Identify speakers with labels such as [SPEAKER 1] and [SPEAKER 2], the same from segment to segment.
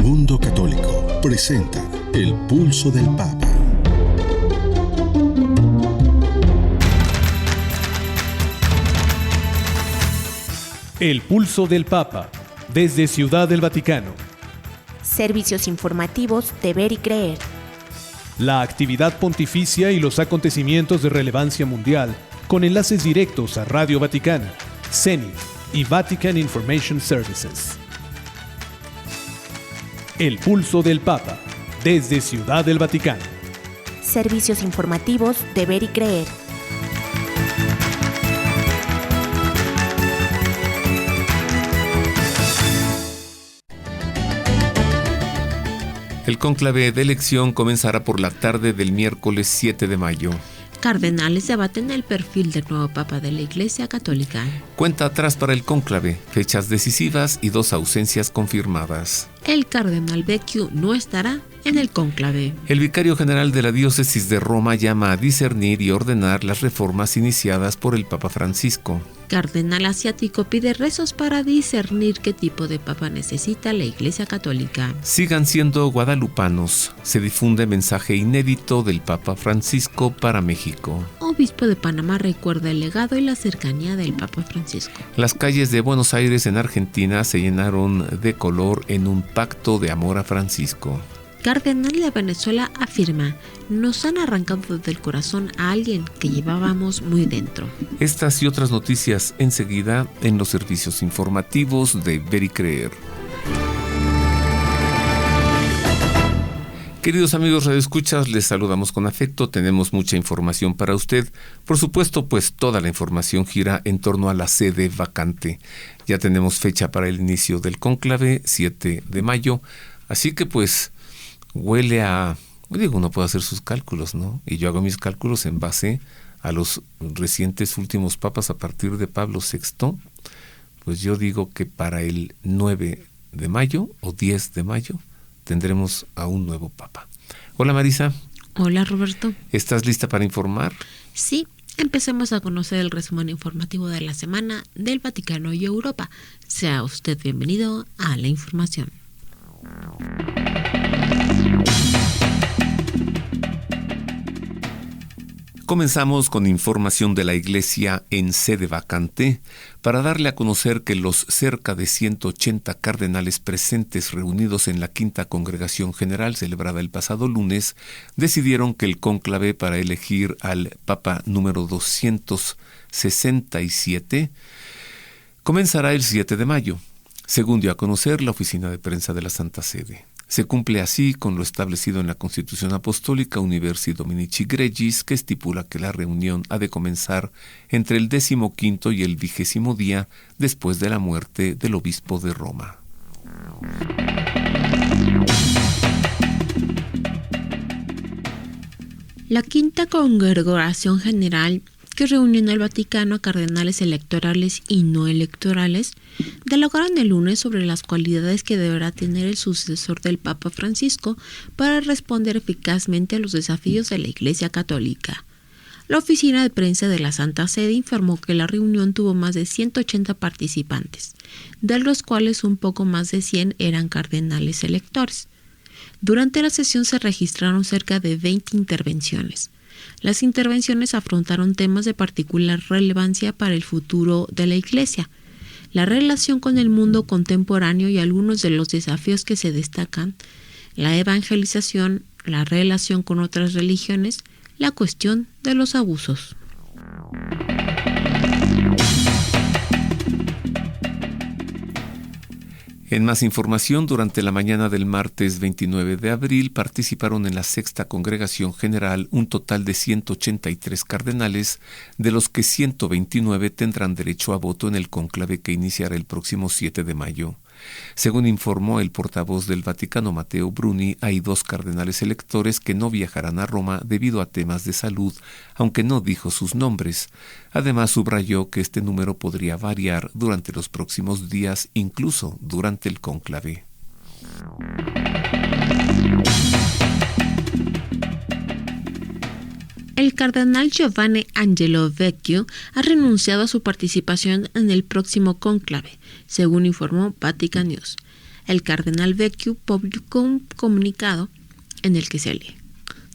[SPEAKER 1] Mundo Católico presenta El Pulso del Papa.
[SPEAKER 2] El Pulso del Papa, desde Ciudad del Vaticano.
[SPEAKER 3] Servicios informativos de Ver y Creer.
[SPEAKER 2] La actividad pontificia y los acontecimientos de relevancia mundial, con enlaces directos a Radio Vaticana, CENI y Vatican Information Services. El Pulso del Papa, desde Ciudad del Vaticano.
[SPEAKER 3] Servicios informativos de Ver y Creer.
[SPEAKER 4] El cónclave de elección comenzará por la tarde del miércoles 7 de mayo.
[SPEAKER 5] Cardenales debaten el perfil del nuevo Papa de la Iglesia Católica.
[SPEAKER 4] Cuenta atrás para el cónclave, fechas decisivas y 2 ausencias confirmadas.
[SPEAKER 5] El cardenal Becciu no estará en el cónclave.
[SPEAKER 4] El vicario general de la diócesis de Roma llama a discernir y ordenar las reformas iniciadas por el Papa Francisco.
[SPEAKER 5] Cardenal asiático pide rezos para discernir qué tipo de papa necesita la Iglesia Católica.
[SPEAKER 4] Sigan siendo guadalupanos. Se difunde mensaje inédito del Papa Francisco para México.
[SPEAKER 5] Obispo de Panamá recuerda el legado y la cercanía del Papa Francisco.
[SPEAKER 4] Las calles de Buenos Aires en Argentina se llenaron de color en un pacto de amor a Francisco.
[SPEAKER 5] Cardenal de Venezuela afirma: nos han arrancado del corazón a alguien que llevábamos muy dentro.
[SPEAKER 4] Estas y otras noticias enseguida en los servicios informativos de Ver y Creer. Queridos amigos radioescuchas, les saludamos con afecto. Tenemos mucha información para usted. Por supuesto, pues toda la información gira en torno a la sede vacante. Ya tenemos fecha para el inicio del cónclave, 7 de mayo. Así que pues huele a... uno puede hacer sus cálculos, ¿no? Y yo hago mis cálculos en base a los recientes últimos papas a partir de Pablo VI. Pues yo digo que para el 9 de mayo o 10 de mayo tendremos a un nuevo papa. Hola Marisa.
[SPEAKER 5] Hola Roberto.
[SPEAKER 4] ¿Estás lista para informar?
[SPEAKER 5] Sí, empecemos a conocer el resumen informativo de la semana del Vaticano y Europa. Sea usted bienvenido a la información.
[SPEAKER 4] Comenzamos con información de la Iglesia en sede vacante para darle a conocer que los cerca de 180 cardenales presentes reunidos en la Quinta Congregación General celebrada el pasado lunes decidieron que el cónclave para elegir al Papa número 267 comenzará el 7 de mayo, según dio a conocer la oficina de prensa de la Santa Sede. Se cumple así con lo establecido en la Constitución Apostólica Universi Dominici Gregis, que estipula que la reunión ha de comenzar entre el 15º y el 20º día después de la muerte del obispo de Roma.
[SPEAKER 5] La Quinta Congregación General, que reunió en el Vaticano a cardenales electorales y no electorales, dialogaron el lunes sobre las cualidades que deberá tener el sucesor del Papa Francisco para responder eficazmente a los desafíos de la Iglesia Católica. La oficina de prensa de la Santa Sede informó que la reunión tuvo más de 180 participantes, de los cuales un poco más de 100 eran cardenales electores. Durante la sesión se registraron cerca de 20 intervenciones. Las intervenciones afrontaron temas de particular relevancia para el futuro de la Iglesia, la relación con el mundo contemporáneo y algunos de los desafíos que se destacan, la evangelización, la relación con otras religiones, la cuestión de los abusos.
[SPEAKER 4] En más información, durante la mañana del martes 29 de abril participaron en la Sexta Congregación General un total de 183 cardenales, de los que 129 tendrán derecho a voto en el cónclave que iniciará el próximo 7 de mayo. Según informó el portavoz del Vaticano, Matteo Bruni, hay 2 cardenales electores que no viajarán a Roma debido a temas de salud, aunque no dijo sus nombres. Además, subrayó que este número podría variar durante los próximos días, incluso durante el cónclave.
[SPEAKER 5] El cardenal Giovanni Angelo Vecchio ha renunciado a su participación en el próximo cónclave, según informó Vatican News. El cardenal Vecchio publicó un comunicado en el que se lee: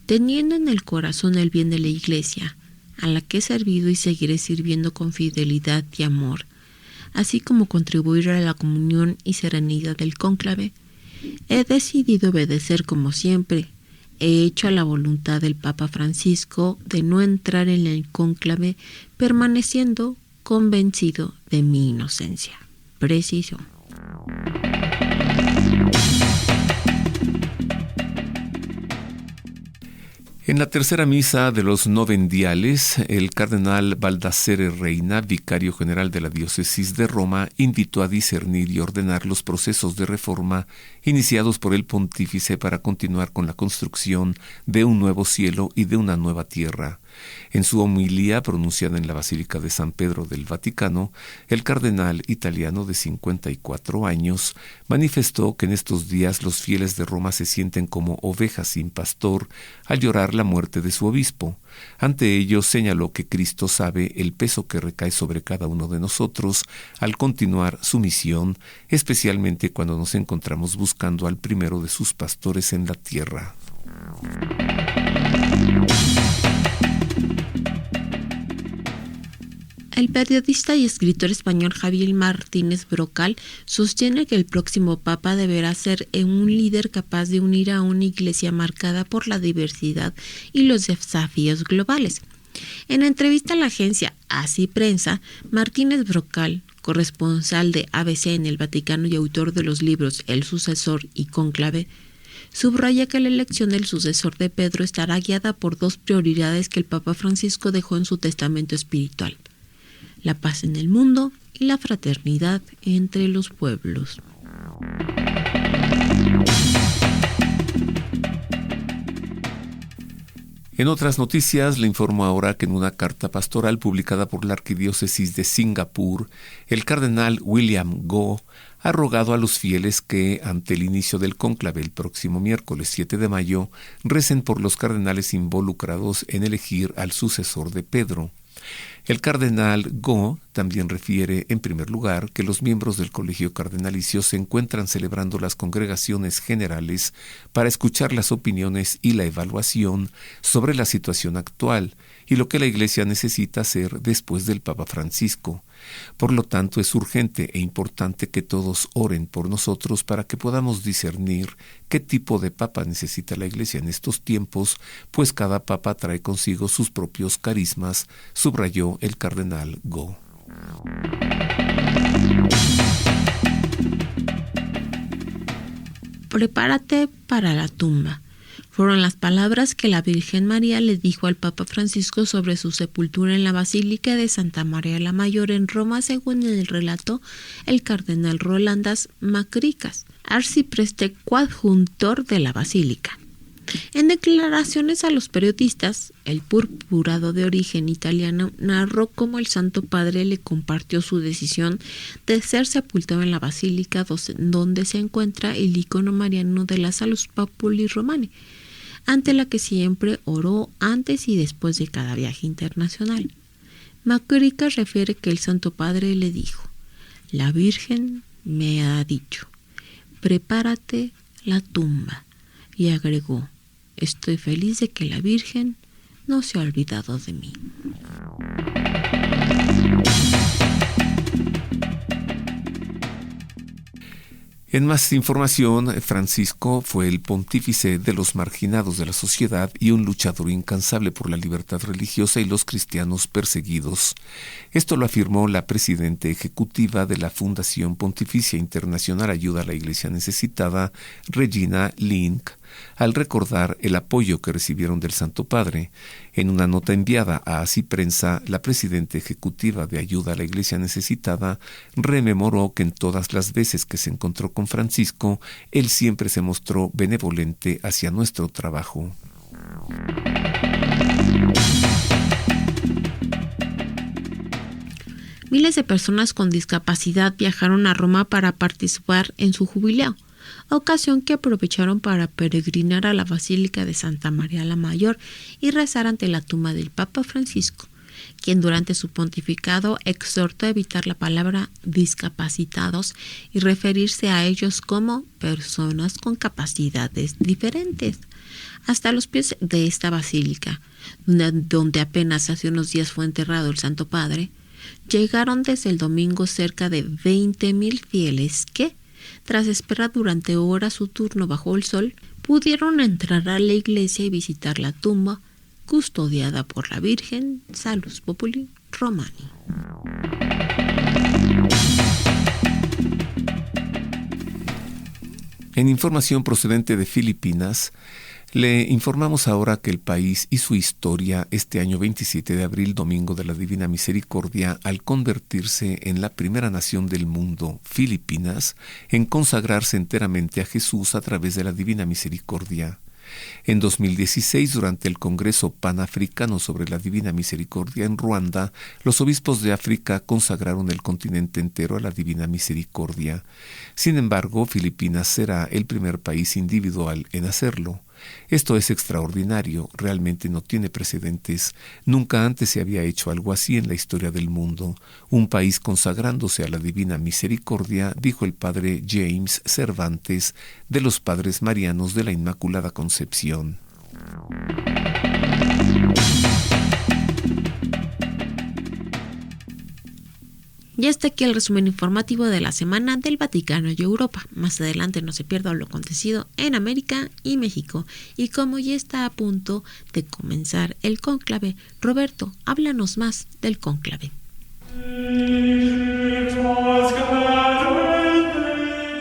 [SPEAKER 5] teniendo en el corazón el bien de la Iglesia, a la que he servido y seguiré sirviendo con fidelidad y amor, así como contribuir a la comunión y serenidad del cónclave, he decidido obedecer como siempre. He hecho la voluntad del Papa Francisco de no entrar en el cónclave, permaneciendo convencido de mi inocencia. Precisó.
[SPEAKER 4] En la tercera misa de los novendiales, el cardenal Baldassare Reina, vicario general de la diócesis de Roma, invitó a discernir y ordenar los procesos de reforma iniciados por el pontífice para continuar con la construcción de un nuevo cielo y de una nueva tierra. En su homilía pronunciada en la Basílica de San Pedro del Vaticano, el cardenal italiano de 54 años manifestó que en estos días los fieles de Roma se sienten como ovejas sin pastor al llorar la muerte de su obispo. Ante ello señaló que Cristo sabe el peso que recae sobre cada uno de nosotros al continuar su misión, especialmente cuando nos encontramos buscando al primero de sus pastores en la tierra.
[SPEAKER 5] El periodista y escritor español Javier Martínez Brocal sostiene que el próximo papa deberá ser un líder capaz de unir a una iglesia marcada por la diversidad y los desafíos globales. En entrevista a la agencia Así Prensa, Martínez Brocal, corresponsal de ABC en el Vaticano y autor de los libros El Sucesor y Cónclave, subraya que la elección del sucesor de Pedro estará guiada por dos prioridades que el Papa Francisco dejó en su testamento espiritual: la paz en el mundo y la fraternidad entre los pueblos.
[SPEAKER 4] En otras noticias, le informo ahora que en una carta pastoral publicada por la Arquidiócesis de Singapur, el cardenal William Goh ha rogado a los fieles que, ante el inicio del cónclave el próximo miércoles 7 de mayo, recen por los cardenales involucrados en elegir al sucesor de Pedro. El cardenal Goh también refiere, en primer lugar, que los miembros del Colegio Cardenalicio se encuentran celebrando las congregaciones generales para escuchar las opiniones y la evaluación sobre la situación actual y lo que la Iglesia necesita hacer después del Papa Francisco. Por lo tanto, es urgente e importante que todos oren por nosotros para que podamos discernir qué tipo de papa necesita la Iglesia en estos tiempos, pues cada papa trae consigo sus propios carismas, subrayó el cardenal Goh.
[SPEAKER 5] Prepárate para la tumba. Fueron las palabras que la Virgen María le dijo al Papa Francisco sobre su sepultura en la Basílica de Santa María la Mayor en Roma, según el relato el cardenal Rolandas Macricas, arcipreste coadjutor de la Basílica. En declaraciones a los periodistas, el purpurado de origen italiano narró cómo el Santo Padre le compartió su decisión de ser sepultado en la Basílica donde se encuentra el icono mariano de la Salus Populi Romani, ante la que siempre oró antes y después de cada viaje internacional. Macricas refiere que el Santo Padre le dijo: la Virgen me ha dicho, prepárate la tumba, y agregó: estoy feliz de que la Virgen no se ha olvidado de mí.
[SPEAKER 4] En más información, Francisco fue el pontífice de los marginados de la sociedad y un luchador incansable por la libertad religiosa y los cristianos perseguidos. Esto lo afirmó la presidenta ejecutiva de la Fundación Pontificia Internacional Ayuda a la Iglesia Necesitada, Regina Link, al recordar el apoyo que recibieron del Santo Padre. En una nota enviada a Así Prensa, la presidenta ejecutiva de Ayuda a la Iglesia Necesitada rememoró que en todas las veces que se encontró con Francisco, él siempre se mostró benevolente hacia nuestro trabajo.
[SPEAKER 5] Miles de personas con discapacidad viajaron a Roma para participar en su jubileo. ocasión que aprovecharon para peregrinar a la Basílica de Santa María la Mayor y rezar ante la tumba del Papa Francisco, quien durante su pontificado exhortó a evitar la palabra discapacitados y referirse a ellos como personas con capacidades diferentes. Hasta los pies de esta basílica, donde apenas hace unos días fue enterrado el Santo Padre, llegaron desde el domingo cerca de 20,000 fieles que, tras esperar durante horas su turno bajo el sol, pudieron entrar a la iglesia y visitar la tumba custodiada por la Virgen Salus Populi Romani.
[SPEAKER 4] En información procedente de Filipinas, le informamos ahora que el país y su historia este año 27 de abril, Domingo de la Divina Misericordia, al convertirse en la primera nación del mundo, Filipinas, en consagrarse enteramente a Jesús a través de la Divina Misericordia. En 2016, durante el Congreso Panafricano sobre la Divina Misericordia en Ruanda, los obispos de África consagraron el continente entero a la Divina Misericordia. Sin embargo, Filipinas será el primer país individual en hacerlo. Esto es extraordinario, realmente no tiene precedentes. Nunca antes se había hecho algo así en la historia del mundo. Un país consagrándose a la Divina Misericordia, dijo el padre James Cervantes, de los Padres Marianos de la Inmaculada Concepción.
[SPEAKER 5] Y hasta aquí el resumen informativo de la semana del Vaticano y Europa. Más adelante no se pierda lo acontecido en América y México. Y como ya está a punto de comenzar el cónclave, Roberto, háblanos más del cónclave.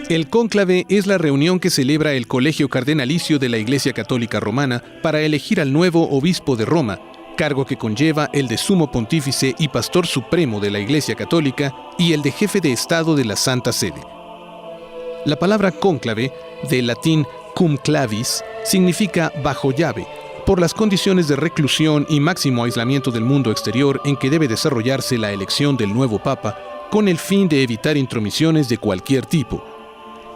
[SPEAKER 2] El cónclave es la reunión que celebra el Colegio Cardenalicio de la Iglesia Católica Romana para elegir al nuevo obispo de Roma, cargo que conlleva el de sumo pontífice y pastor supremo de la Iglesia Católica y el de jefe de Estado de la Santa Sede. La palabra cónclave, del latín cum clavis, significa bajo llave, por las condiciones de reclusión y máximo aislamiento del mundo exterior en que debe desarrollarse la elección del nuevo Papa, con el fin de evitar intromisiones de cualquier tipo.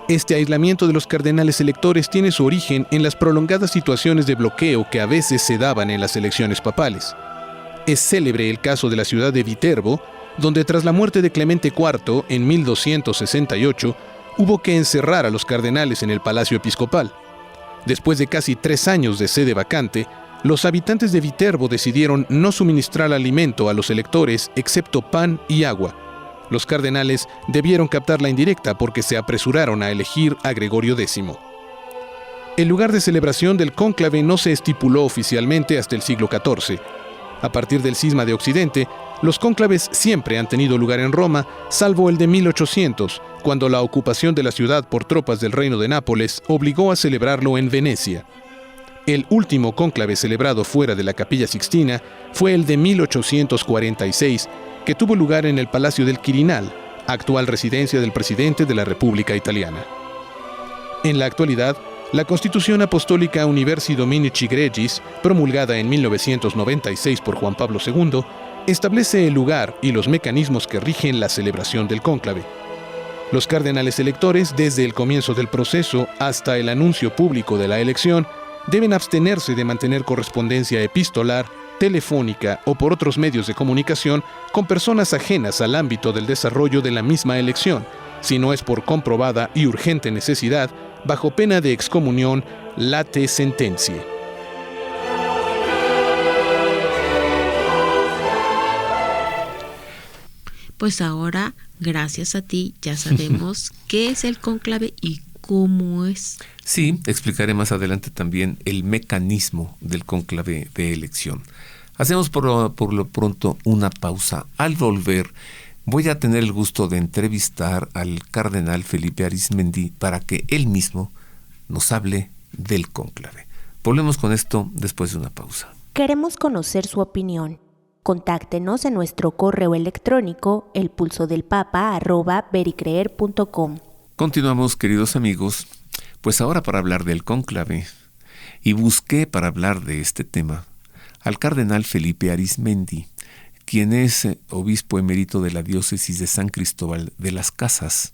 [SPEAKER 2] Este aislamiento de los cardenales electores tiene su origen en las prolongadas situaciones de bloqueo que a veces se daban en las elecciones papales. Es célebre el caso de la ciudad de Viterbo, donde tras la muerte de Clemente IV en 1268, hubo que encerrar a los cardenales en el palacio episcopal. Después de casi 3 años de sede vacante, los habitantes de Viterbo decidieron no suministrar alimento a los electores excepto pan y agua. Los cardenales debieron captar la indirecta porque se apresuraron a elegir a Gregorio X. El lugar de celebración del cónclave no se estipuló oficialmente hasta el siglo XIV. A partir del cisma de Occidente, los cónclaves siempre han tenido lugar en Roma, salvo el de 1800, cuando la ocupación de la ciudad por tropas del Reino de Nápoles obligó a celebrarlo en Venecia. El último cónclave celebrado fuera de la Capilla Sixtina fue el de 1846, que tuvo lugar en el Palacio del Quirinal, actual residencia del presidente de la República Italiana. En la actualidad, la Constitución Apostólica Universi Dominici Gregis, promulgada en 1996 por Juan Pablo II, establece el lugar y los mecanismos que rigen la celebración del cónclave. Los cardenales electores, desde el comienzo del proceso hasta el anuncio público de la elección, deben abstenerse de mantener correspondencia epistolar, telefónica o por otros medios de comunicación con personas ajenas al ámbito del desarrollo de la misma elección, si no es por comprobada y urgente necesidad, bajo pena de excomunión late sententiae.
[SPEAKER 5] Pues ahora, gracias a ti, ya sabemos qué es el cónclave y cómo es.
[SPEAKER 4] Sí, explicaré más adelante también el mecanismo del cónclave de elección. Hacemos por lo pronto una pausa. Al volver, voy a tener el gusto de entrevistar al cardenal Felipe Arizmendi para que él mismo nos hable del cónclave. Volvemos con esto después de una pausa.
[SPEAKER 3] Queremos conocer su opinión. Contáctenos en nuestro correo electrónico elpulsodelpapa@vericreer.com.
[SPEAKER 4] Continuamos, queridos amigos, pues ahora para hablar del cónclave. Y busqué para hablar de este tema al cardenal Felipe Arizmendi, quien es obispo emérito de la diócesis de San Cristóbal de las Casas.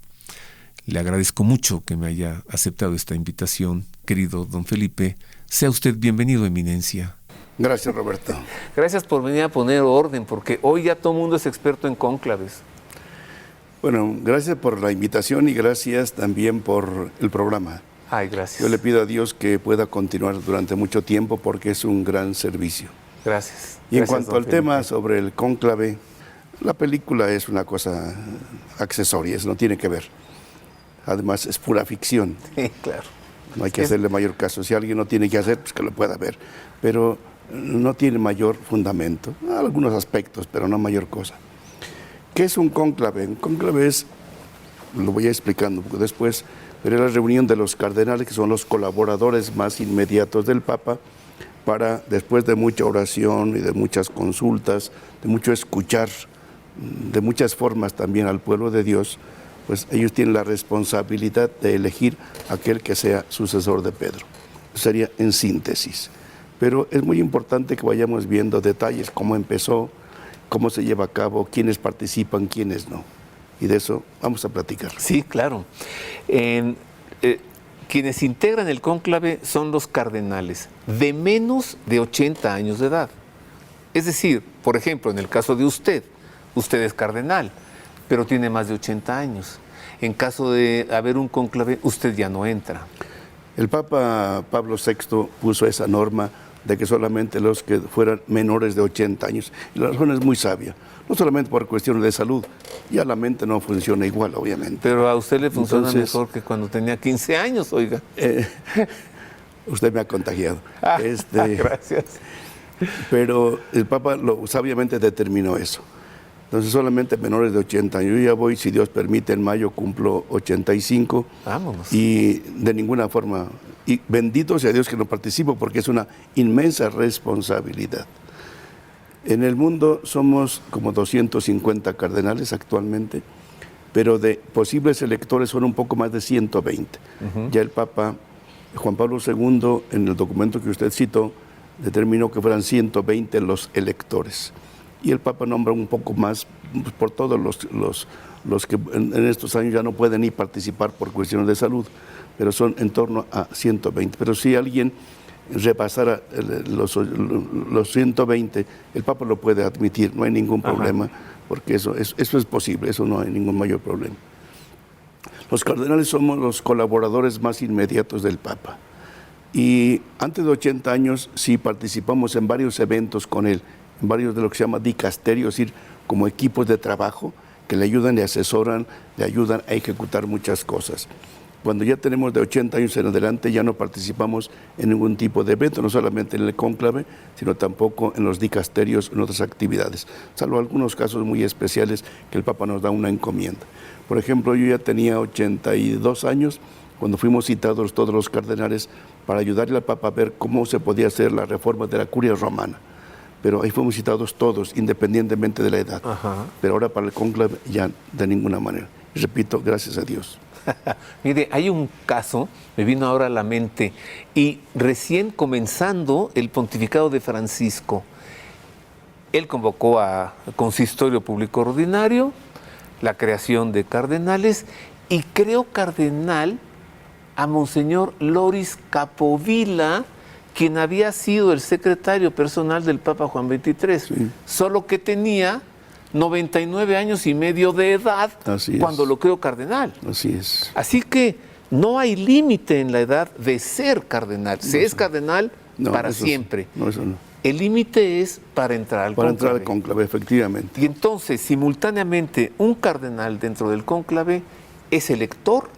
[SPEAKER 4] Le agradezco mucho que me haya aceptado esta invitación, querido don Felipe. Sea usted bienvenido, Eminencia.
[SPEAKER 6] Gracias, Roberto.
[SPEAKER 4] Gracias por venir a poner orden, porque hoy ya todo el mundo es experto en cónclaves.
[SPEAKER 6] Bueno, gracias por la invitación y gracias también por el programa.
[SPEAKER 4] Ay, gracias.
[SPEAKER 6] Yo le pido a Dios que pueda continuar durante mucho tiempo porque es un gran servicio.
[SPEAKER 4] Gracias.
[SPEAKER 6] Y en
[SPEAKER 4] Gracias,
[SPEAKER 6] cuanto
[SPEAKER 4] don
[SPEAKER 6] al
[SPEAKER 4] Felipe.
[SPEAKER 6] tema sobre el cónclave, la película es una cosa accesoria, eso no tiene que ver. Además, es pura ficción.
[SPEAKER 4] Sí, claro.
[SPEAKER 6] No hay que hacerle mayor caso. Si alguien no tiene que hacer, pues que lo pueda ver. Pero no tiene mayor fundamento. Algunos aspectos, pero no mayor cosa. ¿Qué es un cónclave? Un cónclave es, lo voy a ir explicando un poco después, pero es la reunión de los cardenales, que son los colaboradores más inmediatos del Papa, para, después de mucha oración y de muchas consultas, de mucho escuchar, de muchas formas también al pueblo de Dios, pues ellos tienen la responsabilidad de elegir aquel que sea sucesor de Pedro. Eso sería en síntesis. Pero es muy importante que vayamos viendo detalles, cómo empezó, cómo se lleva a cabo, quiénes participan, quiénes no. Y de eso vamos a platicar.
[SPEAKER 4] Sí, claro. Quienes integran el cónclave son los cardenales de menos de 80 años de edad. Es decir, por ejemplo, en el caso de usted es cardenal, pero tiene más de 80 años. En caso de haber un cónclave, usted ya no entra.
[SPEAKER 6] El Papa Pablo VI puso esa norma de que solamente los que fueran menores de 80 años. Y la razón es muy sabia, no solamente por cuestiones de salud, ya la mente no funciona igual, obviamente.
[SPEAKER 4] Pero a usted le funciona
[SPEAKER 6] Entonces,
[SPEAKER 4] mejor que cuando tenía 15 años, oiga.
[SPEAKER 6] Usted me ha contagiado.
[SPEAKER 4] Gracias.
[SPEAKER 6] Pero el Papa sabiamente determinó eso. Entonces solamente menores de 80 años. Yo ya voy, si Dios permite, en mayo cumplo 85.
[SPEAKER 4] Vámonos.
[SPEAKER 6] Y de ninguna forma, y bendito sea Dios que no participo porque es una inmensa responsabilidad. En el mundo somos como 250 cardenales actualmente, pero de posibles electores son un poco más de 120. Ya el Papa Juan Pablo II, en el documento que usted citó, determinó que fueran 120 los electores. Y el Papa nombra un poco más por todos los que en estos años ya no pueden ni participar por cuestiones de salud, pero son en torno a 120. Pero si alguien repasara los 120, el Papa lo puede admitir, no hay ningún problema, porque eso es posible, eso no hay ningún mayor problema. Los cardenales somos los colaboradores más inmediatos del Papa. Y antes de 80 años sí participamos en varios eventos con él, en varios de lo que se llama dicasterios, es decir, como equipos de trabajo que le ayudan, le asesoran, le ayudan a ejecutar muchas cosas. Cuando ya tenemos de 80 años en adelante ya no participamos en ningún tipo de evento, no solamente en el cónclave, sino tampoco en los dicasterios, en otras actividades, salvo algunos casos muy especiales que el Papa nos da una encomienda. Por ejemplo, yo ya tenía 82 años cuando fuimos citados todos los cardenales para ayudarle al Papa a ver cómo se podía hacer la reforma de la curia romana. Pero ahí fuimos citados todos, independientemente de la edad. Pero ahora para el cónclave ya de ninguna manera. Y repito, gracias a Dios.
[SPEAKER 4] Mire, hay un caso, me vino ahora a la mente, y recién comenzando el pontificado de Francisco, él convocó a consistorio público ordinario, la creación de cardenales, y creó cardenal a Monseñor Loris Capovilla, quien había sido el secretario personal del Papa Juan XXIII, solo que tenía 99 años y medio de edad cuando lo creó cardenal.
[SPEAKER 6] Así es.
[SPEAKER 4] Así que no hay límite en la edad de ser cardenal. Se es cardenal para siempre.
[SPEAKER 6] No, eso no.
[SPEAKER 4] El límite es para entrar al cónclave.
[SPEAKER 6] Para entrar al cónclave, efectivamente.
[SPEAKER 4] Y entonces, simultáneamente, un cardenal dentro del cónclave es elector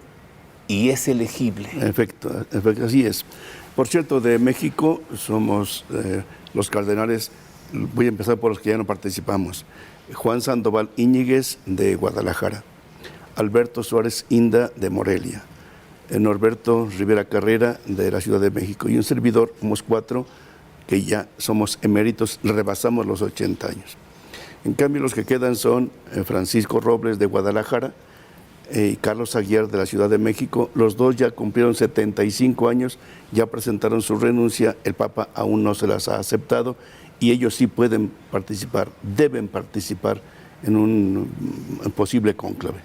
[SPEAKER 4] y es elegible.
[SPEAKER 6] Efecto, así es. Por cierto, de México somos los cardenales, voy a empezar por los que ya no participamos. Juan Sandoval Íñiguez, de Guadalajara. Alberto Suárez Inda, de Morelia. Norberto Rivera Carrera, de la Ciudad de México. Y un servidor, somos 4, que ya somos eméritos, rebasamos los 80 años. En cambio, los que quedan son Francisco Robles, de Guadalajara, y Carlos Aguiar, de la Ciudad de México. Los dos ya cumplieron 75 años, ya presentaron su renuncia, el Papa aún no se las ha aceptado y ellos sí pueden participar, deben participar en un posible cónclave.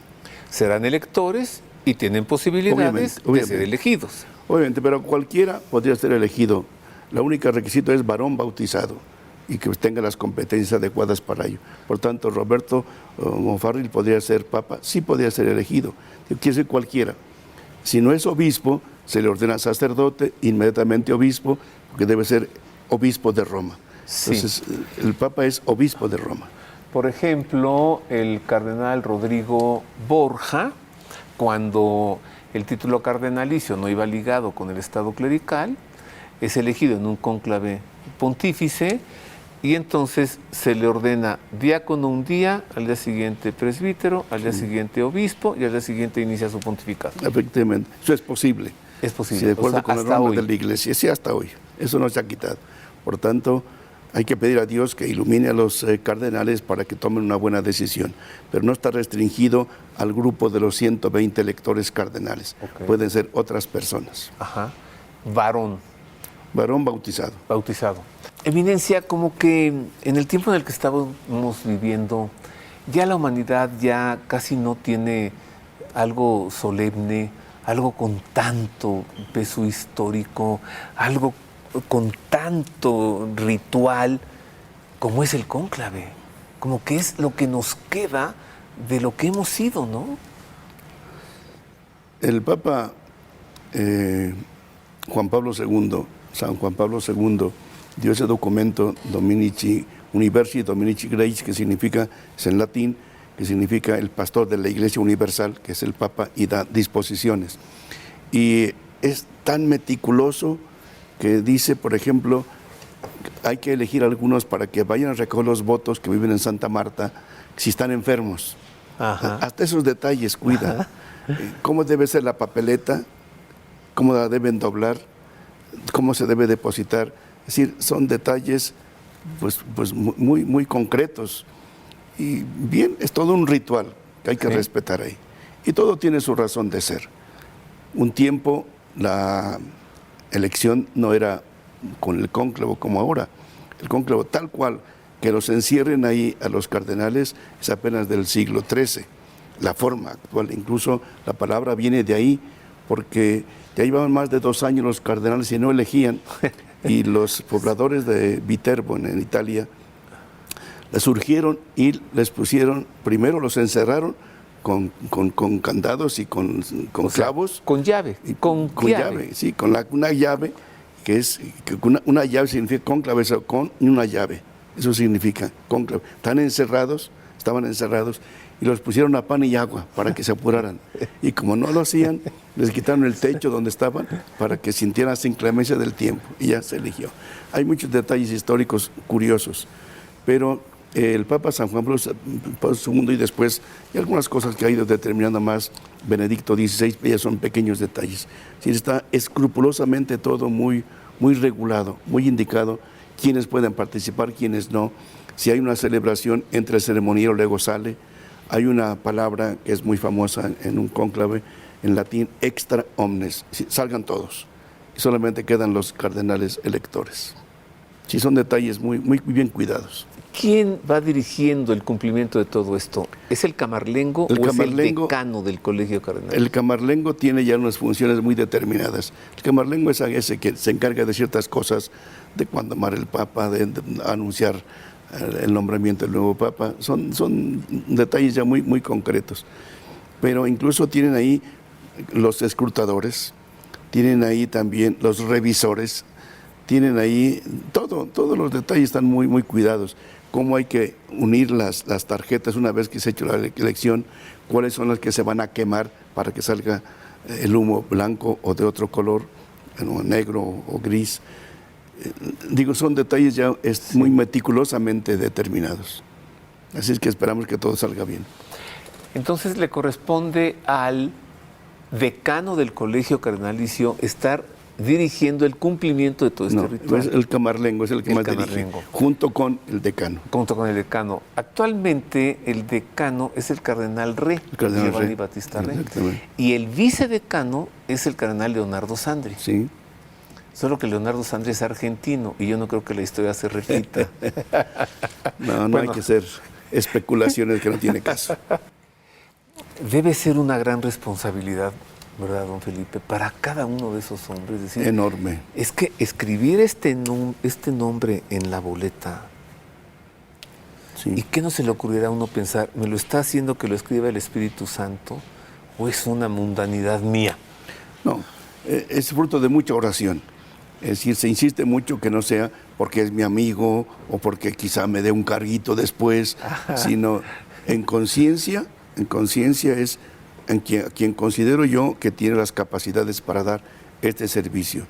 [SPEAKER 4] Serán electores Y tienen posibilidades de ser elegidos.
[SPEAKER 6] Obviamente, pero cualquiera podría ser elegido. La única requisito es varón bautizado y que tenga las competencias adecuadas para ello. Por tanto, Roberto O'Farrill podría ser papa, sí podría ser elegido. Quiere decir cualquiera. Si no es obispo, se le ordena sacerdote, inmediatamente obispo, porque debe ser obispo de Roma.
[SPEAKER 4] Sí.
[SPEAKER 6] Entonces, el papa es obispo de Roma.
[SPEAKER 4] Por ejemplo, el cardenal Rodrigo Borja, cuando el título cardenalicio no iba ligado con el estado clerical, es elegido en un cónclave pontífice y entonces se le ordena diácono un día, al día siguiente presbítero, al día siguiente obispo y al día siguiente inicia su pontificado.
[SPEAKER 6] Efectivamente, eso es posible.
[SPEAKER 4] Es posible.
[SPEAKER 6] Sí, de acuerdo con la
[SPEAKER 4] hasta
[SPEAKER 6] norma
[SPEAKER 4] hoy.
[SPEAKER 6] de la Iglesia, sí, hasta hoy. Eso no se ha quitado. Por tanto, hay que pedir a Dios que ilumine a los cardenales para que tomen una buena decisión. Pero no está restringido al grupo de los 120 electores cardenales.
[SPEAKER 4] Ok.
[SPEAKER 6] Pueden ser otras personas.
[SPEAKER 4] Ajá. Varón.
[SPEAKER 6] Varón bautizado.
[SPEAKER 4] Bautizado. Eminencia, como que en el tiempo en el que estábamos viviendo, ya la humanidad ya casi no tiene algo solemne, algo con tanto peso histórico, algo con tanto ritual como es el cónclave, como que es lo que nos queda de lo que hemos sido, ¿no?
[SPEAKER 6] El Papa Juan Pablo II, San Juan Pablo II, dio ese documento Dominici Universi Dominici Grace, que significa, es en latín, que significa el pastor de la Iglesia Universal, que es el Papa, y da disposiciones. Y es tan meticuloso que dice, por ejemplo, hay que elegir algunos para que vayan a recoger los votos que viven en Santa Marta si están enfermos.
[SPEAKER 4] Ajá.
[SPEAKER 6] Hasta esos detalles cuida. Cómo debe ser la papeleta, cómo la deben doblar, cómo se debe depositar. Es decir, son detalles pues muy concretos. Y bien, es todo un ritual que hay que respetar ahí. Y todo tiene su razón de ser. Un tiempo la elección no era con el cónclavo como ahora. El cónclavo tal cual, que los encierren ahí a los cardenales, es apenas del siglo XIII. La forma actual, incluso la palabra viene de ahí, porque ya llevaban más de 2 años los cardenales y no elegían. Y los pobladores de Viterbo, en Italia, les surgieron y les pusieron, primero los encerraron con candados y con clavos.
[SPEAKER 4] Con llave. Con
[SPEAKER 6] llave, sí, con una llave, una llave significa cónclave, con y una llave. Eso significa cónclave. Estaban encerrados y los pusieron a pan y agua para que se apuraran. Y como no lo hacían, les quitaron el techo donde estaban para que sintieran esa inclemencia del tiempo. Y ya se eligió. Hay muchos detalles históricos curiosos, pero el Papa San Juan Pablo II y después, y algunas cosas que ha ido determinando más Benedicto XVI, ya son pequeños detalles. Sí, está escrupulosamente todo muy regulado, muy indicado, quiénes pueden participar, quiénes no. Si hay una celebración, entre el ceremoniero luego sale. Hay una palabra que es muy famosa en un cónclave, en latín, extra omnes, salgan todos, y solamente quedan los cardenales electores. Sí, son detalles muy bien cuidados.
[SPEAKER 4] ¿Quién va dirigiendo el cumplimiento de todo esto? ¿Es el camarlengo o es el decano del Colegio Cardenal?
[SPEAKER 6] El camarlengo tiene ya unas funciones muy determinadas. El camarlengo es ese que se encarga de ciertas cosas, de cuando amar el Papa, de anunciar el nombramiento del nuevo Papa. Son detalles ya muy concretos. Pero incluso tienen ahí los escrutadores, tienen ahí también los revisores, tienen ahí todos los detalles están muy cuidados. Cómo hay que unir las tarjetas una vez que se ha hecho la elección, cuáles son las que se van a quemar para que salga el humo blanco o de otro color, negro o gris. Son detalles ya muy meticulosamente determinados. Así es que esperamos que todo salga bien.
[SPEAKER 4] Entonces le corresponde al decano del Colegio Cardenalicio estar dirigiendo el cumplimiento de todo este ritual.
[SPEAKER 6] El camarlengo es el que más dirige, junto con el decano.
[SPEAKER 4] Junto con el decano. Actualmente el decano es el cardenal Re, Giovanni Battista Re. Y el vicedecano es el cardenal Leonardo Sandri.
[SPEAKER 6] Sí.
[SPEAKER 4] Solo que Leonardo Sandri es argentino y yo no creo que la historia se repita.
[SPEAKER 6] No hay que hacer especulaciones que no tiene caso.
[SPEAKER 4] Debe ser una gran responsabilidad, ¿verdad, don Felipe? Para cada uno de esos hombres. Es decir,
[SPEAKER 6] Enorme.
[SPEAKER 4] es que escribir este nombre en la boleta,
[SPEAKER 6] Sí.
[SPEAKER 4] ¿y qué no se le ocurrirá a uno pensar, me lo está haciendo que lo escriba el Espíritu Santo o es una mundanidad mía?
[SPEAKER 6] No, es fruto de mucha oración. Es decir, se insiste mucho que no sea porque es mi amigo o porque quizá me dé un carguito después, sino en conciencia es a quien considero yo que tiene las capacidades para dar este servicio.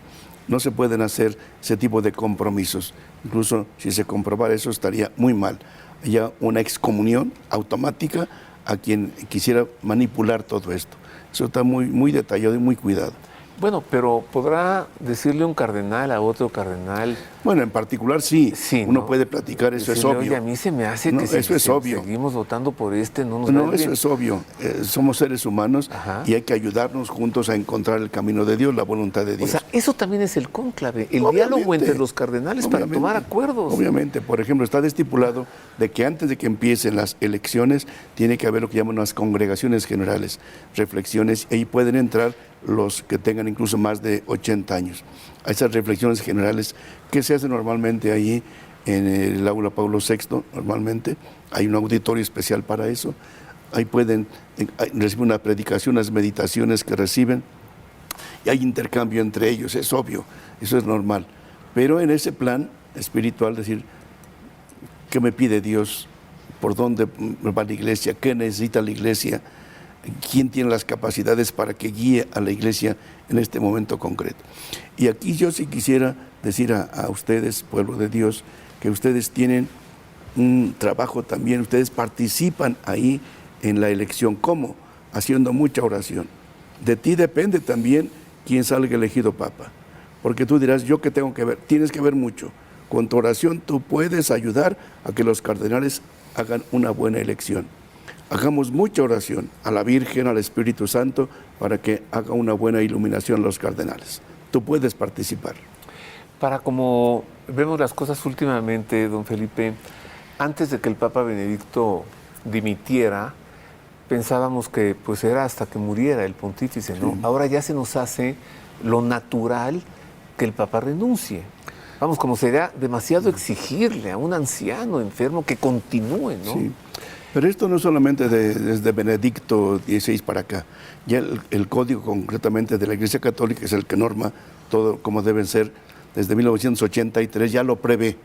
[SPEAKER 6] No se pueden hacer ese tipo de compromisos. Incluso si se comprobara eso estaría muy mal. Haya una excomunión automática a quien quisiera manipular todo esto. Eso está muy, muy detallado y muy cuidado.
[SPEAKER 4] Bueno, pero ¿podrá decirle un cardenal a otro cardenal?
[SPEAKER 6] Bueno, en particular sí,
[SPEAKER 4] ¿no?
[SPEAKER 6] uno puede platicar, eso es obvio.
[SPEAKER 4] Oye, a mí se me hace
[SPEAKER 6] No,
[SPEAKER 4] que
[SPEAKER 6] eso es obvio.
[SPEAKER 4] seguimos votando por no nos
[SPEAKER 6] No,
[SPEAKER 4] va
[SPEAKER 6] eso
[SPEAKER 4] bien.
[SPEAKER 6] es obvio. Somos seres humanos.
[SPEAKER 4] Ajá.
[SPEAKER 6] Y hay que ayudarnos juntos a encontrar el camino de Dios, la voluntad de Dios.
[SPEAKER 4] O sea, eso también es el cónclave, el
[SPEAKER 6] Obviamente,
[SPEAKER 4] diálogo entre los cardenales para
[SPEAKER 6] obviamente,
[SPEAKER 4] tomar acuerdos.
[SPEAKER 6] Obviamente, por ejemplo, está estipulado de que antes de que empiecen las elecciones tiene que haber lo que llaman las congregaciones generales, reflexiones, y ahí pueden entrar los que tengan incluso más de 80 años. A esas reflexiones generales que se hacen normalmente ahí en el aula Pablo VI, normalmente hay un auditorio especial para eso. Ahí pueden recibir una predicación, unas meditaciones que reciben, y hay intercambio entre ellos, es obvio, eso es normal. Pero en ese plan espiritual, decir, ¿qué me pide Dios? ¿Por dónde va la iglesia? ¿Qué necesita la iglesia? ¿Quién tiene las capacidades para que guíe a la iglesia en este momento concreto? Y aquí yo sí quisiera decir a ustedes, pueblo de Dios, que ustedes tienen un trabajo también, ustedes participan ahí en la elección. ¿Cómo? Haciendo mucha oración. De ti depende también quién salga elegido papa, porque tú dirás, ¿yo qué tengo que ver? Tienes que ver mucho. Con tu oración tú puedes ayudar a que los cardenales hagan una buena elección. Hagamos mucha oración a la Virgen, al Espíritu Santo, para que haga una buena iluminación a los cardenales. Tú puedes participar.
[SPEAKER 4] Para como vemos las cosas últimamente, don Felipe, antes de que el Papa Benedicto dimitiera, pensábamos que pues era hasta que muriera el pontífice, ¿no? Sí. Ahora ya se nos hace lo natural que el Papa renuncie. Vamos, como sería demasiado exigirle a un anciano enfermo que continúe, ¿no?
[SPEAKER 6] Sí. Pero esto no solamente desde Benedicto XVI para acá. Ya el código concretamente de la Iglesia Católica es el que norma todo como deben ser. Desde 1983 ya lo prevé,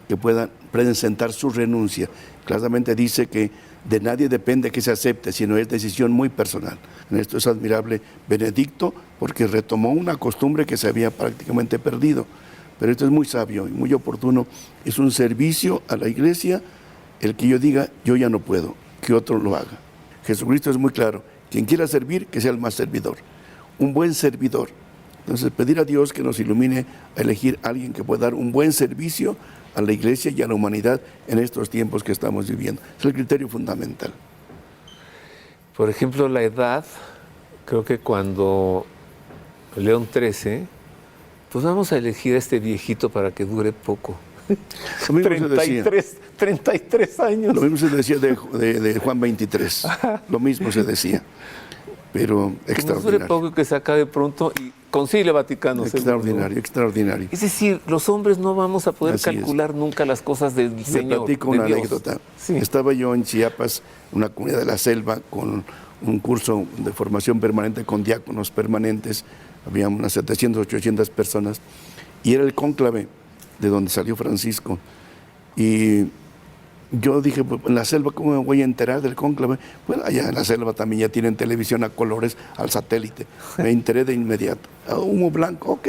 [SPEAKER 6] que pueden presentar su renuncia. Claramente dice que de nadie depende que se acepte, sino es decisión muy personal. En esto es admirable Benedicto, porque retomó una costumbre que se había prácticamente perdido. Pero esto es muy sabio y muy oportuno. Es un servicio a la Iglesia el que yo diga, yo ya no puedo, que otro lo haga. Jesucristo es muy claro, quien quiera servir, que sea el más servidor, un buen servidor. Entonces, pedir a Dios que nos ilumine a elegir a alguien que pueda dar un buen servicio a la Iglesia y a la humanidad en estos tiempos que estamos viviendo. Es el criterio fundamental.
[SPEAKER 4] Por ejemplo, la edad, creo que cuando León XIII, pues vamos a elegir a este viejito para que dure poco. 33 años.
[SPEAKER 6] Lo mismo se decía de Juan 23. Lo mismo se decía. Pero extraordinario.
[SPEAKER 4] Que poco, que se acabe pronto, y Concilio Vaticano II.
[SPEAKER 6] Extraordinario, extraordinario.
[SPEAKER 4] Es decir, los hombres no vamos a poder calcular nunca las cosas del Señor.
[SPEAKER 6] Te platico una anécdota. Sí. Estaba yo en Chiapas, una comunidad de la selva, con un curso de formación permanente con diáconos permanentes. Había unas 700, 800 personas. Y era el cónclave de donde salió Francisco. Y yo dije, pues, en la selva, ¿cómo me voy a enterar del cónclave? Bueno, allá en la selva también ya tienen televisión a colores, al satélite. Me enteré de inmediato. Humo blanco, ok.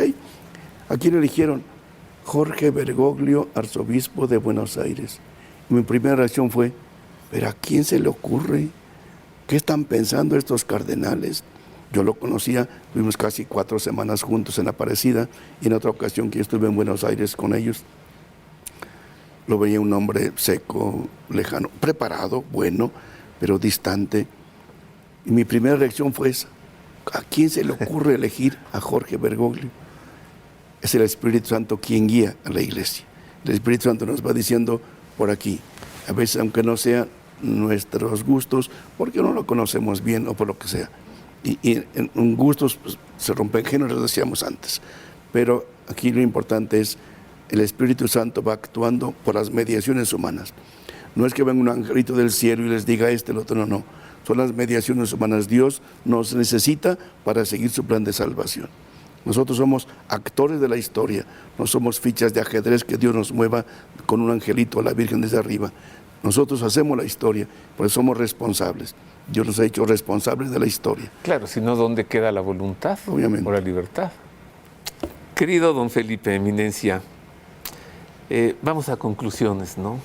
[SPEAKER 6] ¿A quién eligieron? Jorge Bergoglio, arzobispo de Buenos Aires. Y mi primera reacción fue, ¿pero a quién se le ocurre? ¿Qué están pensando estos cardenales? Yo lo conocía, tuvimos casi 4 semanas juntos en Aparecida, y en otra ocasión que yo estuve en Buenos Aires con ellos, lo veía un hombre seco, lejano, preparado, bueno, pero distante. Y mi primera reacción fue esa. ¿A quién se le ocurre elegir a Jorge Bergoglio? Es el Espíritu Santo quien guía a la Iglesia. El Espíritu Santo nos va diciendo por aquí. A veces, aunque no sea nuestros gustos porque no lo conocemos bien o por lo que sea. Y en gustos pues, se rompen géneros, decíamos antes. Pero aquí lo importante es el Espíritu Santo va actuando por las mediaciones humanas. No es que venga un angelito del cielo y les diga el otro, no. Son las mediaciones humanas. Dios nos necesita para seguir su plan de salvación. Nosotros somos actores de la historia, no somos fichas de ajedrez que Dios nos mueva con un angelito a la Virgen desde arriba. Nosotros hacemos la historia, por eso somos responsables. Dios nos ha hecho responsables de la historia.
[SPEAKER 4] Claro, si no, ¿dónde queda la voluntad?
[SPEAKER 6] Obviamente.
[SPEAKER 4] O la libertad. Querido don Felipe, eminencia, vamos a conclusiones, ¿no?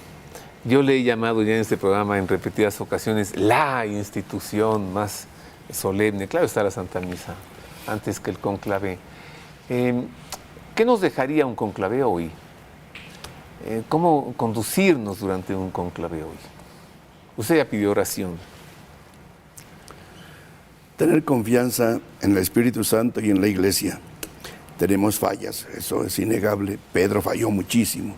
[SPEAKER 4] Yo le he llamado ya en este programa en repetidas ocasiones la institución más solemne. Claro está la Santa Misa, antes que el cónclave. ¿Qué nos dejaría un cónclave hoy? ¿Cómo conducirnos durante un cónclave hoy? Usted ya pidió oración.
[SPEAKER 6] Tener confianza en el Espíritu Santo y en la Iglesia. Tenemos fallas, eso es innegable. Pedro falló muchísimo.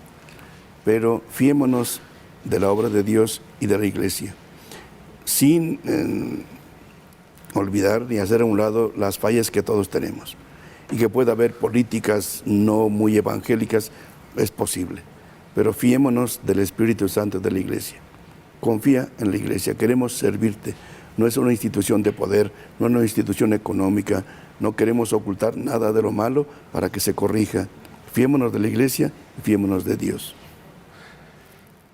[SPEAKER 6] Pero fiémonos de la obra de Dios y de la Iglesia, sin olvidar ni hacer a un lado las fallas que todos tenemos. Y que pueda haber políticas no muy evangélicas, es posible. Pero fiémonos del Espíritu Santo de la Iglesia. Confía en la Iglesia, queremos servirte. No es una institución de poder, no es una institución económica, no queremos ocultar nada de lo malo para que se corrija. Fiémonos de la Iglesia y fiémonos de Dios.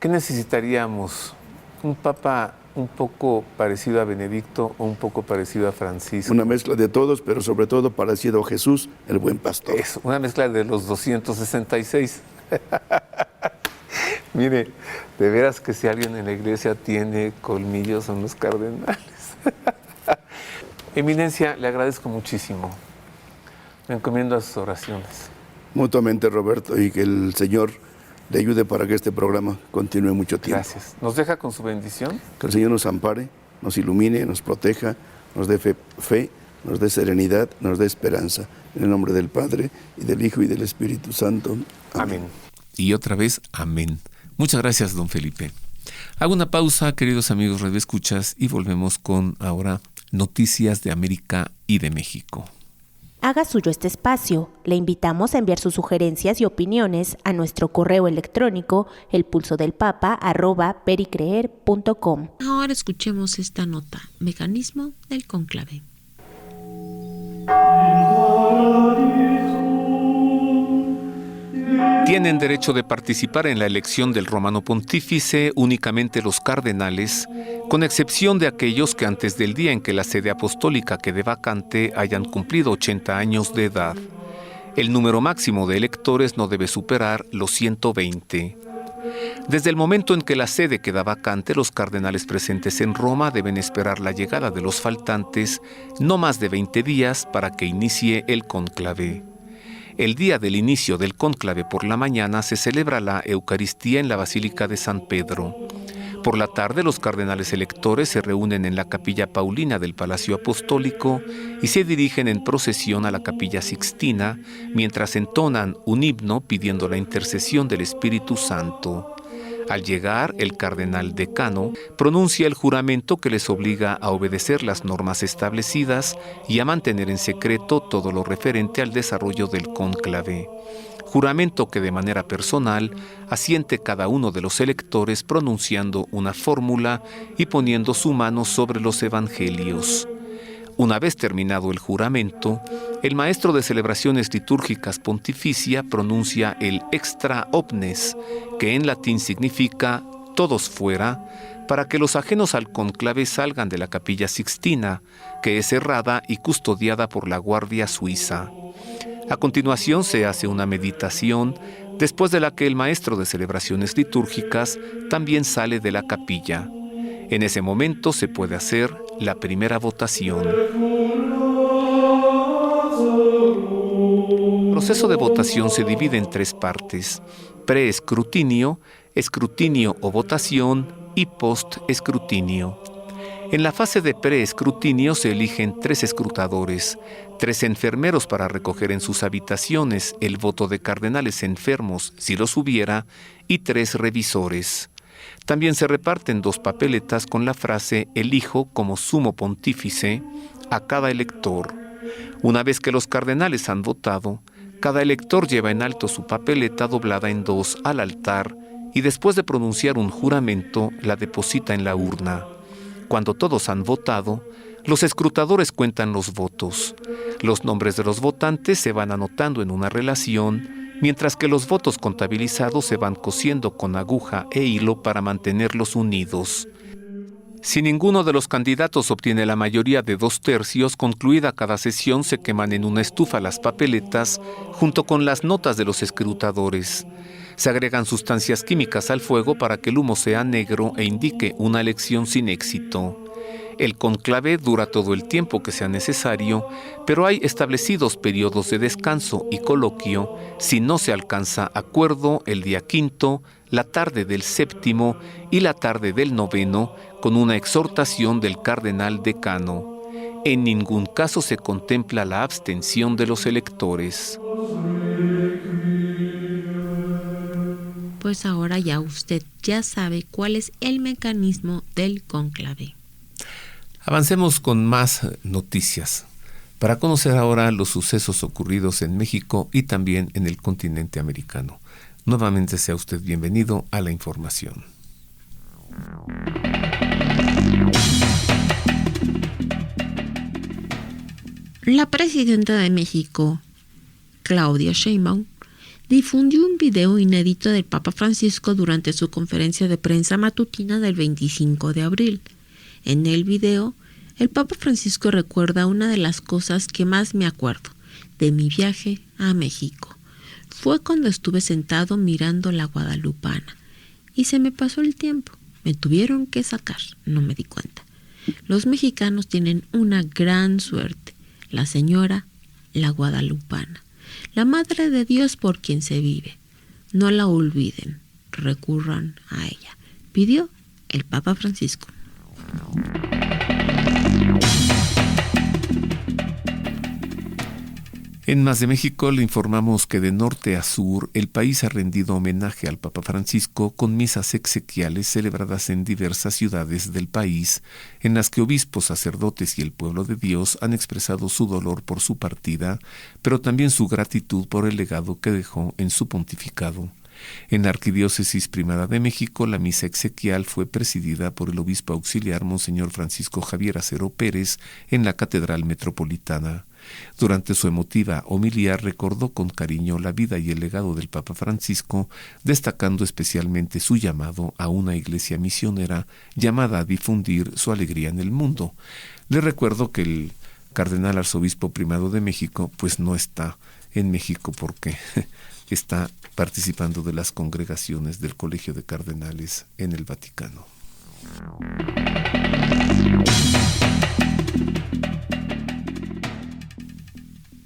[SPEAKER 4] ¿Qué necesitaríamos? ¿Un papa un poco parecido a Benedicto o un poco parecido a Francisco?
[SPEAKER 6] Una mezcla de todos, pero sobre todo parecido a Jesús, el buen pastor.
[SPEAKER 4] Eso, una mezcla de los 266. Mire, de veras que si alguien en la iglesia tiene colmillos son los cardenales. Eminencia, le agradezco muchísimo. Me encomiendo a sus oraciones.
[SPEAKER 6] Mutuamente, Roberto, y que el Señor le ayude para que este programa continúe mucho tiempo.
[SPEAKER 4] Gracias. ¿Nos deja con su bendición?
[SPEAKER 6] Que el Señor nos ampare, nos ilumine, nos proteja, nos dé fe, nos dé serenidad, nos dé esperanza. En el nombre del Padre, y del Hijo, y del Espíritu Santo. Amén.
[SPEAKER 4] Y otra vez, amén. Muchas gracias, don Felipe. Hago una pausa, queridos amigos radioescuchas, y volvemos con ahora noticias de América y de México.
[SPEAKER 3] Haga suyo este espacio. Le invitamos a enviar sus sugerencias y opiniones a nuestro correo electrónico elpulsodelpapa@pericreer.com.
[SPEAKER 5] Ahora escuchemos esta nota, mecanismo del cónclave.
[SPEAKER 4] Tienen derecho de participar en la elección del romano pontífice únicamente los cardenales, con excepción de aquellos que antes del día en que la sede apostólica quede vacante hayan cumplido 80 años de edad. El número máximo de electores no debe superar los 120. Desde el momento en que la sede queda vacante, los cardenales presentes en Roma deben esperar la llegada de los faltantes no más de 20 días para que inicie el cónclave. El día del inicio del cónclave por la mañana se celebra la Eucaristía en la Basílica de San Pedro. Por la tarde, los cardenales electores se reúnen en la Capilla Paulina del Palacio Apostólico y se dirigen en procesión a la Capilla Sixtina, mientras entonan un himno pidiendo la intercesión del Espíritu Santo. Al llegar, el cardenal decano pronuncia el juramento que les obliga a obedecer las normas establecidas y a mantener en secreto todo lo referente al desarrollo del cónclave. Juramento que de manera personal asiente cada uno de los electores pronunciando una fórmula y poniendo su mano sobre los evangelios. Una vez terminado el juramento, el maestro de celebraciones litúrgicas pontificia pronuncia el extra omnes, que en latín significa todos fuera, para que los ajenos al cónclave salgan de la Capilla Sixtina, que es cerrada y custodiada por la Guardia Suiza. A continuación se hace una meditación, después de la que el maestro de celebraciones litúrgicas también sale de la capilla. En ese momento se puede hacer la primera votación. El proceso de votación se divide en 3 partes: preescrutinio, escrutinio o votación y postescrutinio. En la fase de preescrutinio se eligen 3 escrutadores, 3 enfermeros para recoger en sus habitaciones el voto de cardenales enfermos, si los hubiera, y 3 revisores. También se reparten 2 papeletas con la frase «Elijo como sumo pontífice» a cada elector. Una vez que los cardenales han votado, cada elector lleva en alto su papeleta doblada en 2 al altar y después de pronunciar un juramento, la deposita en la urna. Cuando todos han votado, los escrutadores cuentan los votos. Los nombres de los votantes se van anotando en una relación, mientras que los votos contabilizados se van cosiendo con aguja e hilo para mantenerlos unidos. Si ninguno de los candidatos obtiene la mayoría de 2/3, concluida cada sesión se queman en una estufa las papeletas junto con las notas de los escrutadores. Se agregan sustancias químicas al fuego para que el humo sea negro e indique una elección sin éxito. El cónclave dura todo el tiempo que sea necesario, pero hay establecidos periodos de descanso y coloquio si no se alcanza acuerdo el día 5, la tarde del 7 y la tarde del 9, con una exhortación del cardenal decano. En ningún caso se contempla la abstención de los electores.
[SPEAKER 5] Pues ahora ya usted ya sabe cuál es el mecanismo del cónclave.
[SPEAKER 4] Avancemos con más noticias para conocer ahora los sucesos ocurridos en México y también en el continente americano. Nuevamente sea usted bienvenido a la información.
[SPEAKER 5] La presidenta de México, Claudia Sheinbaum, difundió un video inédito del Papa Francisco durante su conferencia de prensa matutina del 25 de abril. En el video, el Papa Francisco recuerda una de las cosas que más me acuerdo de mi viaje a México. Fue cuando estuve sentado mirando la Guadalupana y se me pasó el tiempo. Me tuvieron que sacar, no me di cuenta. Los mexicanos tienen una gran suerte. La señora, la Guadalupana, la Madre de Dios por quien se vive. No la olviden, recurran a ella, pidió el Papa Francisco.
[SPEAKER 4] En Más de México le informamos que de norte a sur el país ha rendido homenaje al Papa Francisco con misas exequiales celebradas en diversas ciudades del país, en las que obispos, sacerdotes y el pueblo de Dios han expresado su dolor por su partida, pero también su gratitud por el legado que dejó en su pontificado. En la Arquidiócesis Primada de México, la misa exequial fue presidida por el obispo auxiliar Monseñor Francisco Javier Acero Pérez en la Catedral Metropolitana. Durante su emotiva homilía recordó con cariño la vida y el legado del Papa Francisco, destacando especialmente su llamado a una iglesia misionera llamada a difundir su alegría en el mundo. Le recuerdo que el cardenal arzobispo primado de México pues no está en México porque está participando de las congregaciones del Colegio de Cardenales en el Vaticano.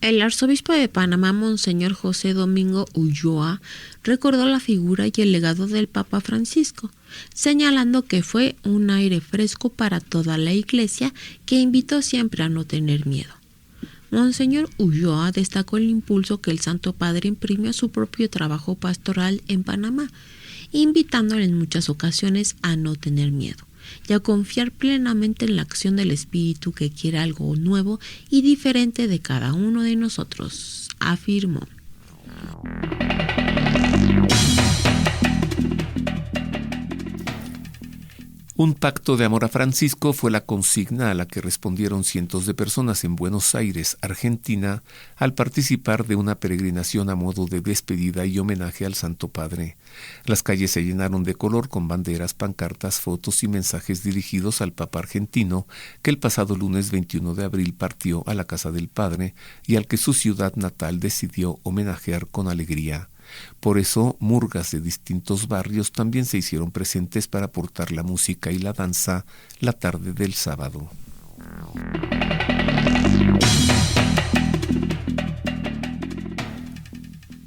[SPEAKER 5] El arzobispo de Panamá, Monseñor José Domingo Ulloa, recordó la figura y el legado del Papa Francisco, señalando que fue un aire fresco para toda la Iglesia que invitó siempre a no tener miedo. Monseñor Ulloa destacó el impulso que el Santo Padre imprimió a su propio trabajo pastoral en Panamá, invitándole en muchas ocasiones a no tener miedo y a confiar plenamente en la acción del Espíritu que quiere algo nuevo y diferente de cada uno de nosotros, afirmó.
[SPEAKER 4] Un pacto de amor a Francisco fue la consigna a la que respondieron cientos de personas en Buenos Aires, Argentina, al participar de una peregrinación a modo de despedida y homenaje al Santo Padre. Las calles se llenaron de color con banderas, pancartas, fotos y mensajes dirigidos al Papa argentino, que el pasado lunes 21 de abril partió a la casa del Padre y al que su ciudad natal decidió homenajear con alegría. Por eso, murgas de distintos barrios también se hicieron presentes para aportar la música y la danza la tarde del sábado.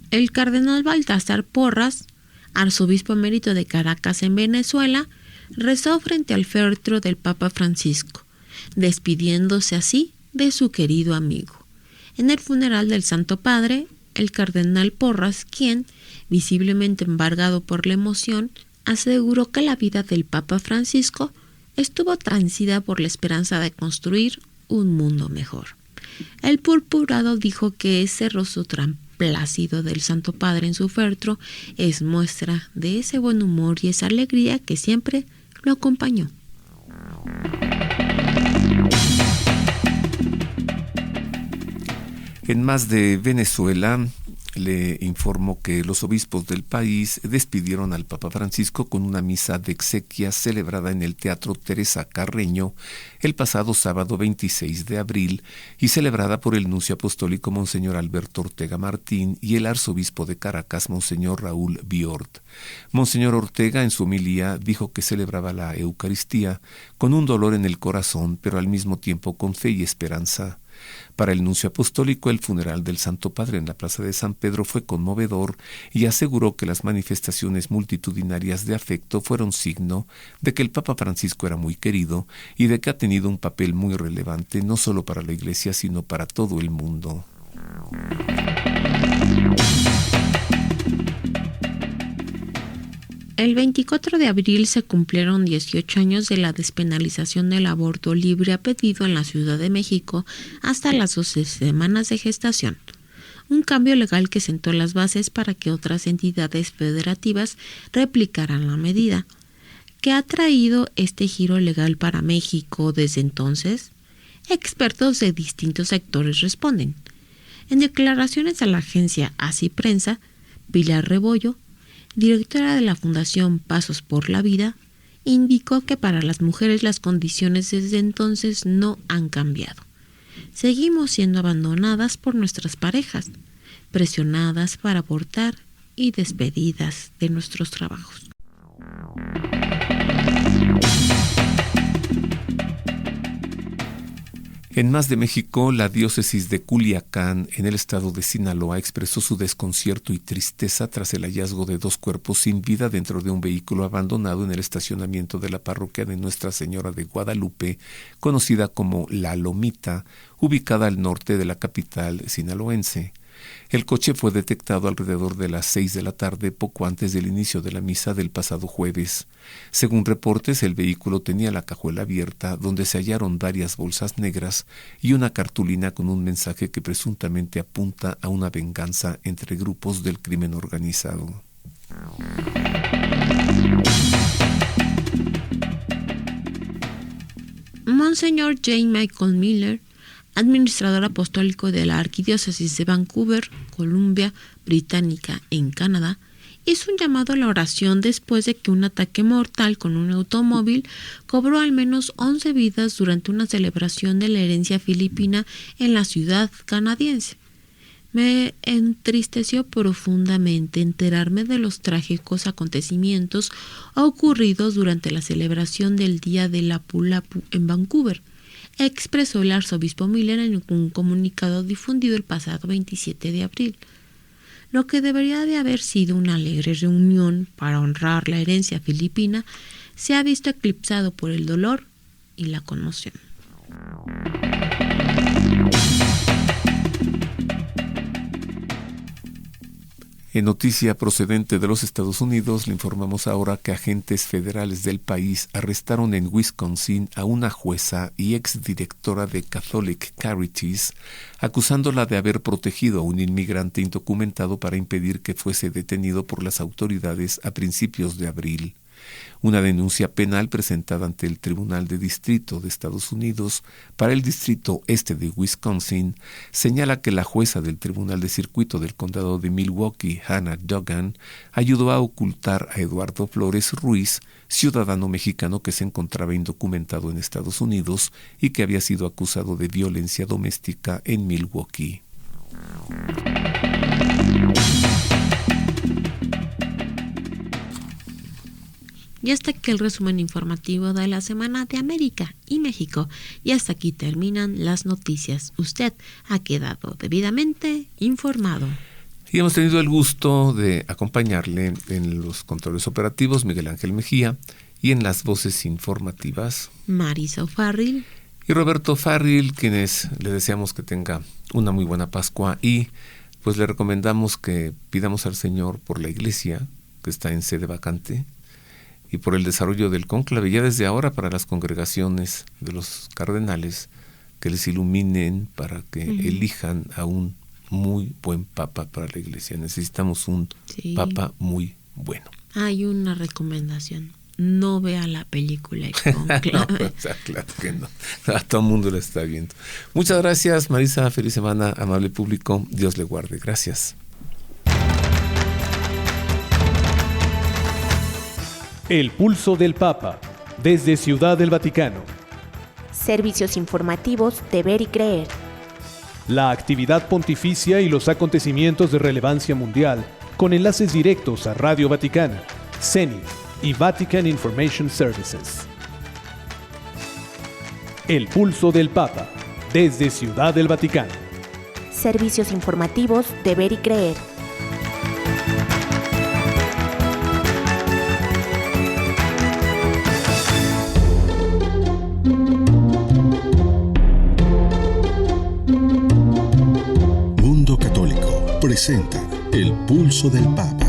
[SPEAKER 5] El cardenal Baltasar Porras, arzobispo emérito de Caracas en Venezuela, rezó frente al féretro del Papa Francisco, despidiéndose así de su querido amigo. En el funeral del Santo Padre, el cardenal Porras, quien, visiblemente embargado por la emoción, aseguró que la vida del Papa Francisco estuvo transida por la esperanza de construir un mundo mejor. El purpurado dijo que ese rostro tan plácido del Santo Padre en su féretro es muestra de ese buen humor y esa alegría que siempre lo acompañó.
[SPEAKER 4] En más de Venezuela, le informo que los obispos del país despidieron al Papa Francisco con una misa de exequias celebrada en el Teatro Teresa Carreño el pasado sábado 26 de abril y celebrada por el nuncio apostólico Monseñor Alberto Ortega Martín y el arzobispo de Caracas, Monseñor Raúl Biort. Monseñor Ortega en su homilía dijo que celebraba la Eucaristía con un dolor en el corazón, pero al mismo tiempo con fe y esperanza. Para el nuncio apostólico, el funeral del Santo Padre en la Plaza de San Pedro fue conmovedor y aseguró que las manifestaciones multitudinarias de afecto fueron signo de que el Papa Francisco era muy querido y de que ha tenido un papel muy relevante no solo para la Iglesia, sino para todo el mundo.
[SPEAKER 5] El 24 de abril se cumplieron 18 años de la despenalización del aborto libre a pedido en la Ciudad de México hasta las 12 semanas de gestación. Un cambio legal que sentó las bases para que otras entidades federativas replicaran la medida. ¿Qué ha traído este giro legal para México desde entonces? Expertos de distintos sectores responden. En declaraciones a la agencia Así Prensa, Pilar Rebollo, directora de la Fundación Pasos por la Vida, indicó que para las mujeres las condiciones desde entonces no han cambiado. Seguimos siendo abandonadas por nuestras parejas, presionadas para abortar y despedidas de nuestros trabajos.
[SPEAKER 4] En más de México, la diócesis de Culiacán, en el estado de Sinaloa, expresó su desconcierto y tristeza tras el hallazgo de 2 cuerpos sin vida dentro de un vehículo abandonado en el estacionamiento de la parroquia de Nuestra Señora de Guadalupe, conocida como La Lomita, ubicada al norte de la capital sinaloense. El coche fue detectado alrededor de las 6 de la tarde, poco antes del inicio de la misa del pasado jueves. Según reportes, el vehículo tenía la cajuela abierta, donde se hallaron varias bolsas negras y una cartulina con un mensaje que presuntamente apunta a una venganza entre grupos del crimen organizado.
[SPEAKER 5] Monseñor J. Michael Miller, administrador apostólico de la Arquidiócesis de Vancouver, Columbia Británica, en Canadá, hizo un llamado a la oración después de que un ataque mortal con un automóvil cobró al menos 11 vidas durante una celebración de la herencia filipina en la ciudad canadiense. Me entristeció profundamente enterarme de los trágicos acontecimientos ocurridos durante la celebración del Día de la Pulapu en Vancouver, expresó el arzobispo Miller en un comunicado difundido el pasado 27 de abril. Lo que debería de haber sido una alegre reunión para honrar la herencia filipina se ha visto eclipsado por el dolor y la conmoción.
[SPEAKER 4] En noticia procedente de los Estados Unidos, le informamos ahora que agentes federales del país arrestaron en Wisconsin a una jueza y exdirectora de Catholic Charities, acusándola de haber protegido a un inmigrante indocumentado para impedir que fuese detenido por las autoridades a principios de abril. Una denuncia penal presentada ante el Tribunal de Distrito de Estados Unidos para el Distrito Este de Wisconsin señala que la jueza del Tribunal de Circuito del Condado de Milwaukee, Hannah Duggan, ayudó a ocultar a Eduardo Flores Ruiz, ciudadano mexicano que se encontraba indocumentado en Estados Unidos y que había sido acusado de violencia doméstica en Milwaukee.
[SPEAKER 5] Y hasta aquí el resumen informativo de la Semana de América y México. Y hasta aquí terminan las noticias. Usted ha quedado debidamente informado.
[SPEAKER 4] Y hemos tenido el gusto de acompañarle en los controles operativos Miguel Ángel Mejía y en las voces informativas
[SPEAKER 5] Marisa O'Farrill
[SPEAKER 4] y Roberto Farril, quienes le deseamos que tenga una muy buena Pascua y pues le recomendamos que pidamos al Señor por la iglesia que está en sede vacante, y por el desarrollo del cónclave, ya desde ahora para las congregaciones de los cardenales, que les iluminen para que elijan a un muy buen papa para la Iglesia. Necesitamos un papa muy bueno.
[SPEAKER 5] Hay una recomendación: no vea la película El Cónclave.
[SPEAKER 4] No, o sea, claro que no. A todo el mundo la está viendo. Muchas gracias, Marisa. Feliz semana, amable público. Dios le guarde. Gracias.
[SPEAKER 2] El pulso del Papa, desde Ciudad del Vaticano.
[SPEAKER 3] Servicios informativos de Ver y Creer.
[SPEAKER 2] La actividad pontificia y los acontecimientos de relevancia mundial, con enlaces directos a Radio Vaticana, CENIT y Vatican Information Services. El pulso del Papa, desde Ciudad del Vaticano.
[SPEAKER 3] Servicios informativos de Ver y Creer.
[SPEAKER 1] Mundo Católico presenta El pulso del Papa.